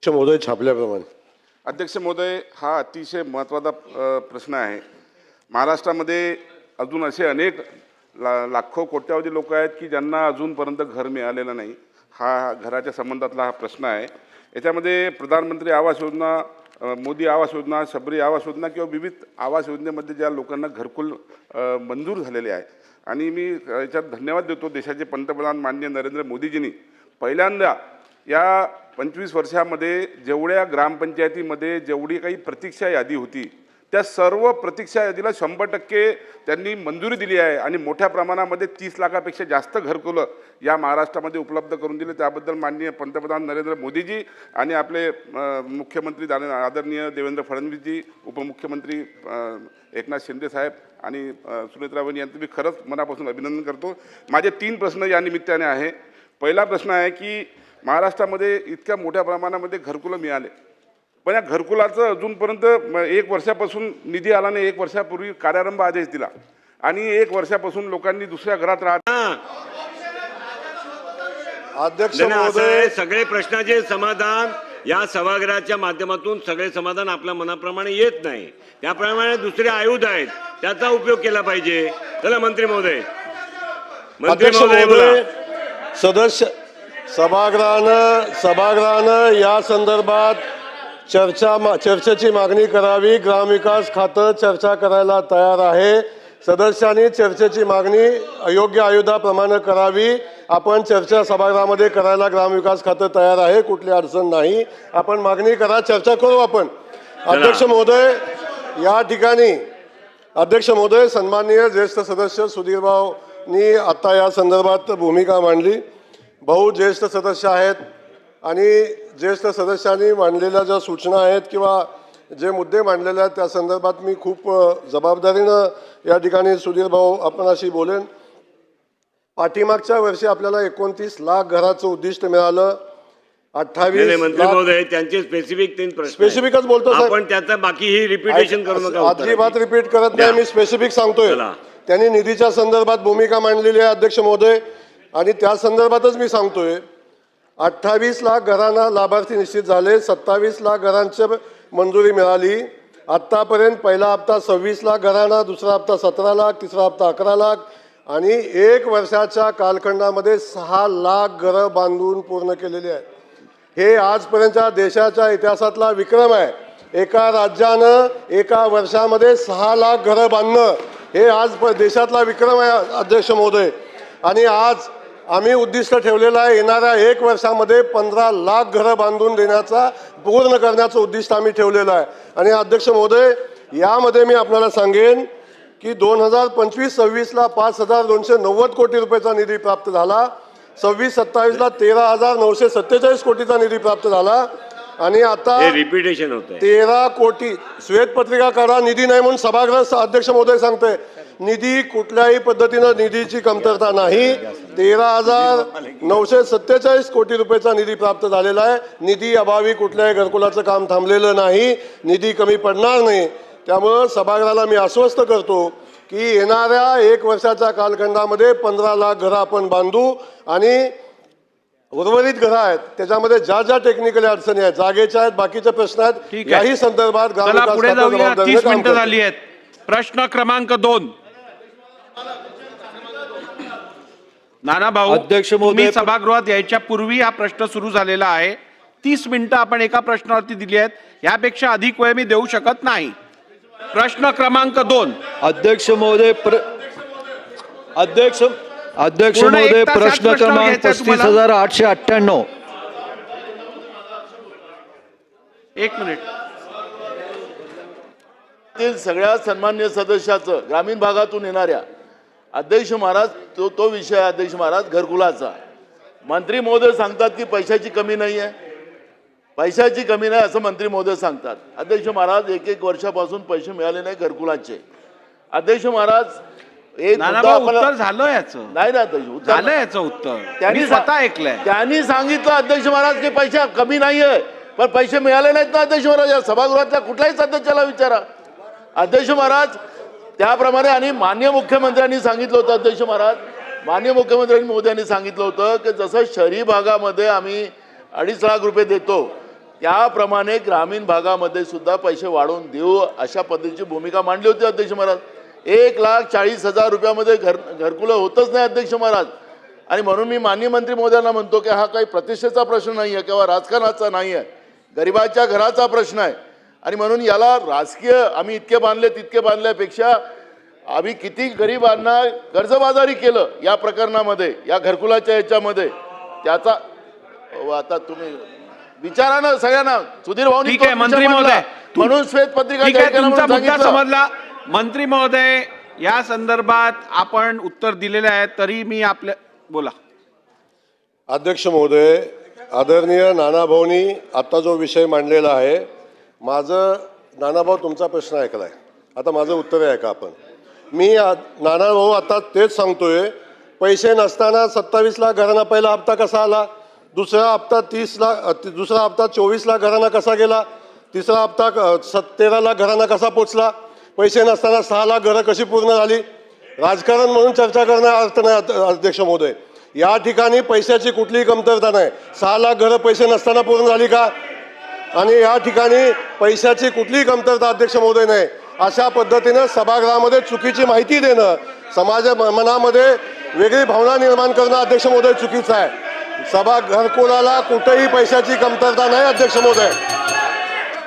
महोदय छापल्याप्रमाणे अध्यक्ष महोदय, हा अतिशय महत्त्वाचा प्रश्न आहे। महाराष्ट्रामध्ये अजून असे अनेक लाखो कोट्यावधी लोक आहेत की ज्यांना अजूनपर्यंत घर मिळालेलं नाही। हा घराच्या संबंधातला हा प्रश्न आहे। याच्यामध्ये प्रधानमंत्री आवास योजना, मोदी आवास योजना, शबरी आवास योजना किंवा विविध आवास योजनेमध्ये ज्या लोकांना घरकुल मंजूर झालेले आहे आणि मी याच्यात धन्यवाद देतो देशाचे पंतप्रधान माननीय नरेंद्र मोदीजींनी पहिल्यांदा या 25 वर्षामध्ये जेवढ्या ग्रामपंचायतीमध्ये जेवढी काही प्रतीक्षा यादी होती त्या सर्व प्रतीक्षा यादीला 100% त्यांनी मंजुरी दिली आहे आणि मोठ्या प्रमाणामध्ये 30 लाखापेक्षा जास्त घरकुलं या महाराष्ट्रामध्ये उपलब्ध करून दिले। त्याबद्दल माननीय पंतप्रधान नरेंद्र मोदीजी आणि आपले मुख्यमंत्री आदरणीय देवेंद्र फडणवीसजी, उपमुख्यमंत्री एकनाथ शिंदे साहेब आणि सुनेत्रा वहिनी यांचं मी खरंच मनापासून अभिनंदन करतो। माझे 3 प्रश्न या निमित्ताने आहे। पहिला प्रश्न आहे की महाराष्ट्रामध्ये इतक्या मोठ्या प्रमाणामध्ये घरकुलं मिळाले, पण या घरकुलाचं अजूनपर्यंत 1 वर्षापासून निधी आला नाही। 1 वर्षापूर्वी कार्यारंभ आदेश दिला आणि 1 वर्षापासून लोकांनी दुसऱ्या घरात राहत। अध्यक्ष महोदय, सगळे प्रश्नाचे समाधान या सभागृहाच्या माध्यमातून सगळे समाधान आपल्या मनाप्रमाणे येत नाही। त्याप्रमाणे दुसरे आयुध आहेत, त्याचा उपयोग केला पाहिजे। चला मंत्री महोदय, अध्यक्ष महोदय, सदस्य सभागृहानं या संदर्भात चर्चेची मागणी करावी। ग्रामविकास खातं चर्चा करायला तयार आहे। सदस्यांनी चर्चेची मागणी योग्य आयुधाप्रमाणे करावी। आपण चर्चा सभागृहामध्ये करायला ग्रामविकास खातं तयार आहे, कुठली अडचण नाही। आपण मागणी करा, चर्चा करू आपण। अध्यक्ष महोदय, या ठिकाणी अध्यक्ष महोदय, सन्माननीय ज्येष्ठ सदस्य सुधीरभाऊंनी आता या संदर्भात भूमिका मांडली। भाऊ ज्येष्ठ सदस्य आहेत आणि ज्येष्ठ सदस्यांनी मांडलेल्या ज्या सूचना आहेत किंवा जे मुद्दे मांडलेले आहेत त्या संदर्भात मी खूप जबाबदारीनं या ठिकाणी सुधीर भाऊ आपणाशी बोलेन। पाठीमागच्या वर्षी आपल्याला 29 लाख घराचं उद्दिष्ट मिळालं। 28 मंत्री महोदय, त्यांचे स्पेसिफिक 3 प्रश्न स्पेसिफिकच बोलतो साहेब, आपण त्याचा बाकी ही रिपीटेशन करू नका। अजिबात रिपीट करत नाही, मी स्पेसिफिक सांगतोय। त्यांनी निधीच्या संदर्भात भूमिका मांडलेली आहे अध्यक्ष महोदय आणि त्या संदर्भातच मी सांगतोय 28 लाख घरांना लाभार्थी निश्चित झाले, 27 लाख घरांची मंजुरी मिळाली। आत्तापर्यंत पहिला हप्ता 26 लाख घरांना, दुसरा हप्ता 17 लाख, तिसरा हप्ता 11 लाख आणि 1 वर्षाच्या कालखंडामध्ये 6 लाख घरं बांधून पूर्ण केलेली आहेत। हे आजपर्यंतच्या देशाच्या इतिहासातला विक्रम आहे। एका राज्यानं एका वर्षामध्ये 6 लाख घरं बांधणं हे आज देशातला विक्रम आहे अध्यक्ष महोदय। आणि आज आम्ही उद्दिष्ट ठेवलेलं आहे येणाऱ्या 1 वर्षामध्ये 15 लाख घरं बांधून देण्याचा पूर्ण करण्याचं उद्दिष्ट आम्ही ठेवलेलं आहे। आणि अध्यक्ष महोदय, यामध्ये मी आपल्याला सांगेन की 2025-26ला 5290 कोटी रुपयाचा निधी प्राप्त झाला, 26-27ला 13,947 कोटीचा निधी प्राप्त झाला आणि आता रिपीटेशन होतं 13 कोटी श्वेतपत्रिका काढा, निधी नाही म्हणून सभागृह अध्यक्ष महोदय सांगते। निधी कुठल्याही पद्धतीनं निधीची कमतरता नाही। 13,947 कोटी रुपयाचा निधी प्राप्त झालेला आहे। निधी अभावी कुठल्याही घरकुलाचं काम थांबलेलं नाही, निधी कमी पडणार नाही। त्यामुळं सभागृहाला मी आश्वस्त करतो की येणाऱ्या 1 वर्षाच्या कालखंडामध्ये 15 लाख घरं आपण बांधू आणि उर्वरित घरं आहेत त्याच्यामध्ये ज्या ज्या टेक्निकल अडचणी आहेत, जागेच्या आहेत, बाकीचे प्रश्न आहेत, याही संदर्भात ग्रामविकास 30 मिनिटं झाली आहेत। प्रश्न क्रमांक 2 नाना भाऊ, अध्यक्ष महोदय, सभागृहात यायच्या पूर्वी हा प्रश्न सुरू झालेला आहे। 30 मिनिटं आपण एका प्रश्नावरती दिली आहेत, यापेक्षा अधिक वेळ मी देऊ शकत नाही। प्रश्न क्रमांक 2 अध्यक्ष महोदय, अध्यक्ष महोदय, प्रश्न क्रमांक 35,898। 1 मिनिट। सगळ्या सन्मान्य सदस्याचं ग्रामीण भागातून येणाऱ्या अध्यक्ष महाराज तो विषय अध्यक्ष महाराज घरकुलाचा। मंत्री महोदय सांगतात की पैशाची कमी नाही आहे, पैशाची कमी नाही असं मंत्री महोदय सांगतात। अध्यक्ष महाराज 1 वर्षापासून पैसे मिळाले नाही घरकुलाचे। अध्यक्ष महाराज एक उत्तर झालं याचं नाही ना अध्यक्ष, झालं याचं उत्तर त्यांनी स्वतः ऐकलंय। त्यांनी सांगितलं अध्यक्ष महाराज की पैसे कमी नाहीये, पण पैसे मिळाले नाहीत ना अध्यक्ष महाराज। या सभागृहातल्या कुठल्याही सदस्याला विचारा अध्यक्ष महाराज। त्याप्रमाणे आणि माननीय मुख्यमंत्र्यांनी सांगितलं होतं अध्यक्ष महाराज, माननीय मुख्यमंत्री महोदयांनी सांगितलं होतं की जसं शहरी भागामध्ये आम्ही 2.5 लाख रुपये देतो त्याप्रमाणे ग्रामीण भागामध्ये सुद्धा पैसे वाढवून देऊ अशा पद्धतीची भूमिका मांडली होती अध्यक्ष महाराज. 1,40,000 रुपयामध्ये घरकुलं होतच नाही अध्यक्ष महाराज. आणि म्हणून मी माननीय मंत्री महोदयांना म्हणतो की हा काही प्रतिष्ठेचा प्रश्न नाही आहे किंवा राजकारणाचा नाही आहे, गरिबाच्या घराचा प्रश्न आहे. आणि म्हणून याला राजकीय आम्ही इतके बांधले तितके बांधल्यापेक्षा आम्ही किती गरिबांना कर्जबाजारी केलं या प्रकरणामध्ये, या घरकुलाच्या याच्यामध्ये, त्याचा आता तुम्ही विचारा ना सगळ्यांना. सुधीर भाऊ ठीक आहे मंत्री महोदय, म्हणून श्वेतपत्रिका ठीक आहे, जाहीर करा तुमचा म्हणून मुद्दा सांगितलं. समजला. मंत्री महोदय या संदर्भात आपण उत्तर दिलेले आहे, तरी मी आपल्या बोला. अध्यक्ष महोदय, आदरणीय नानाभाऊंनी आता जो विषय मांडलेला आहे, नानाभाऊ तुमचा प्रश्न ऐकलाय, आता माझं उत्तर आहे का आपण. नानाभाऊ आता तेच सांगतोय, पैसे नसताना 27 लाख घरांना पहिला हप्ता कसा आला, दुसरा हप्ता 30 लाख, दुसरा हप्ता 24 लाख घरांना कसा गेला, तिसरा हप्ता 13 लाख घरांना कसा पोचला, पैसे नसताना 6 लाख घरं कशी पूर्ण झाली. राजकारण म्हणून चर्चा करण्याचा अर्थ नाही अध्यक्ष महोदय. या ठिकाणी पैशाची कुठलीही कमतरता नाही. 6 लाख घरं पैसे नसताना पूर्ण झाली का? आणि या ठिकाणी पैशाची कुठलीही कमतरता अध्यक्ष महोदय नाही. अशा पद्धतीनं सभागृहामध्ये चुकीची माहिती देणं, समाज मनामध्ये वेगळी भावना निर्माण करणं अध्यक्ष महोदय चुकीचं आहे. घरकुलाला कुठेही पैशाची कमतरता नाही अध्यक्ष महोदय.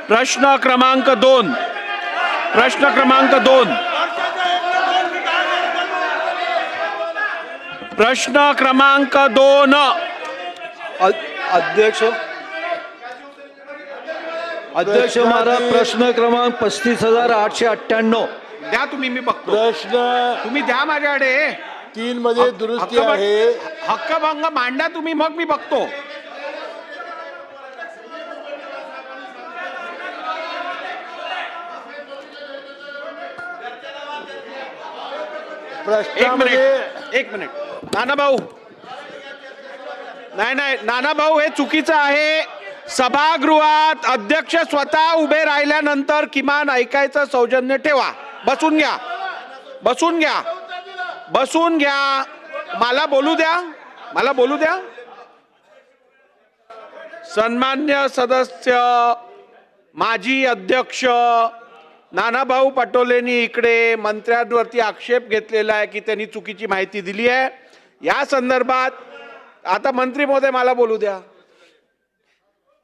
प्रश्न क्रमांक 2. प्रश्न क्रमांक 2. प्रश्न क्रमांक 2. अध्यक्ष महाराज, प्रश्न क्रमांक 35,898. द्या तुम्ही, मी बघतो. प्रश्न तुम्ही द्या माझ्याकडे. 3 मध्ये दुरुस्ती आहे. हक्कभंग मांडा तुम्ही, मग मी बघतो. एक मिनिट नाना भाऊ, नाही नाना भाऊ, हे चुकीचं आहे. सभागृहात अध्यक्ष स्वतः उभे राहिल्यानंतर किमान ऐकायचं सौजन्य ठेवा. बसून घ्या, बसून घ्या, बसून घ्या. मला बोलू द्या, मला बोलू द्या. सन्मान्य सदस्य माजी अध्यक्ष नानाभाऊ पटोलेंनी इकडे मंत्र्यांवरती आक्षेप घेतलेला आहे की त्यांनी चुकीची माहिती दिली आहे. या संदर्भात आता मंत्री महोदय मला बोलू द्या.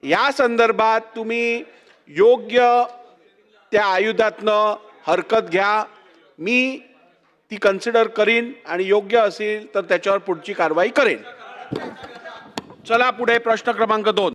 या संदर्भात तुम्ही योग्य त्या आयुधातनं हरकत घ्या. मी ती कन्सिडर करीन आणि योग्य असेल तर त्याच्यावर पुढची कारवाई करेन. चला पुढे. प्रश्न क्रमांक 2.